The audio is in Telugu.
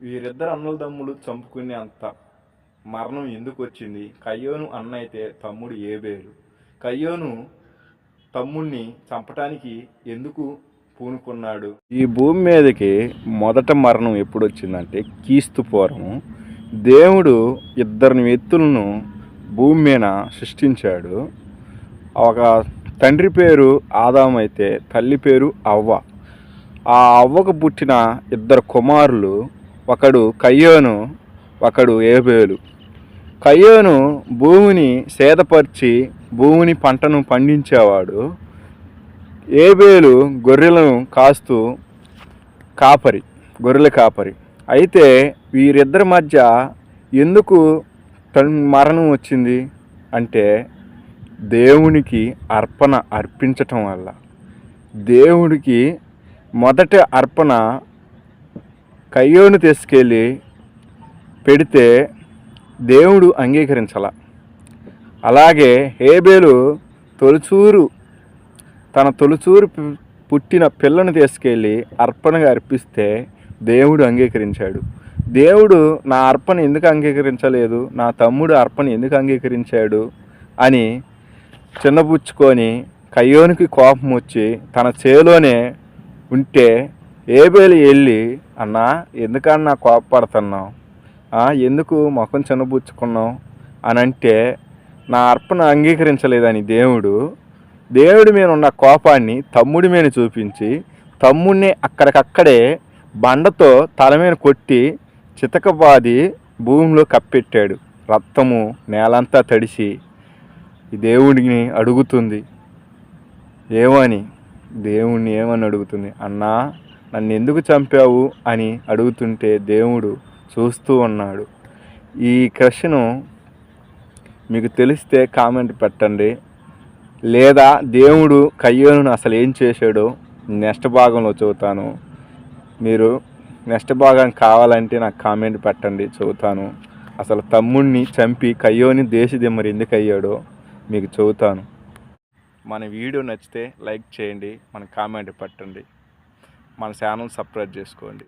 వీరిద్దరు అన్నదమ్ములు చంపుకునే అంత మరణం ఎందుకు వచ్చింది? కయ్యోను అన్న అయితే తమ్ముడు ఏబేలు. కయ్యోను తమ్ముణ్ణి చంపటానికి ఎందుకు పూనుకున్నాడు? ఈ భూమి మీదకి మొదట మరణం ఎప్పుడు వచ్చిందంటే క్రీస్తు పూర్వం దేవుడు ఇద్దరిని వ్యక్తులను భూమి మీద సృష్టించాడు. ఒక తండ్రి పేరు ఆదాము అయితే తల్లి పేరు అవ్వ. ఆ అవ్వకు పుట్టిన ఇద్దరు కుమారులు, ఒకడు కయ్యోను, ఒకడు ఏబేలు. కయ్యోను భూమిని సేదపరిచి భూమిని పంటను పండించేవాడు. ఏబేలు గొర్రెలను కాస్తూ గొర్రెల కాపరి. అయితే వీరిద్దరి మధ్య ఎందుకు మరణం వచ్చింది అంటే దేవునికి అర్పణ అర్పించటం వల్ల. దేవుడికి మొదట అర్పణ కయ్యోను తీసుకెళ్ళి పెడితే దేవుడు అంగీకరించాల. అలాగే హేబేలు తన తొలిచూరు పుట్టిన పిల్లను తీసుకెళ్ళి అర్పణగా అర్పిస్తే దేవుడు అంగీకరించాడు. దేవుడు నా అర్పణ ఎందుకు అంగీకరించలేదు, నా తమ్ముడు అర్పణ ఎందుకు అంగీకరించాడు అని చిన్నబుచ్చుకొని కయ్యోనికి కోపం వచ్చి తన చేలోనే ఉంటే ఏబేలు వెళ్ళి, అన్నా ఎందుకన్నా కోపపడుతున్నావు, ఎందుకు ముఖం చిన్నబుచ్చుకున్నావు అని అంటే నా అర్పణ అంగీకరించలేదని దేవుడి మీద ఉన్న కోపాన్ని తమ్ముడి మీద చూపించి తమ్ముడిని అక్కడికక్కడే బండతో తల మీద కొట్టి చితకబాది భూమిలో కప్పెట్టాడు. రక్తము నేలంతా తడిసి దేవుడిని అడుగుతుంది. దేవుణ్ణి ఏమని అడుగుతుంది? అన్నా నన్ను ఎందుకు చంపావు అని అడుగుతుంటే దేవుడు చూస్తూ ఉన్నాడు. ఈ క్వశ్చను మీకు తెలిస్తే కామెంట్ పెట్టండి. లేదా దేవుడు కయ్యోను అసలు ఏం చేశాడో నెక్స్ట్ భాగంలో చెబుతాను. మీరు నెక్స్ట్ భాగం కావాలంటే నాకు కామెంట్ పెట్టండి, చెబుతాను. అసలు తమ్ముడిని చంపి కయ్యోని దేశదిమ్మరి ఎందుకు అయ్యాడో మీకు చెబుతాను. మన వీడియో నచ్చితే లైక్ చేయండి, మన కామెంట్ పెట్టండి, మన ఛానల్ సబ్స్క్రైబ్ చేసుకోండి.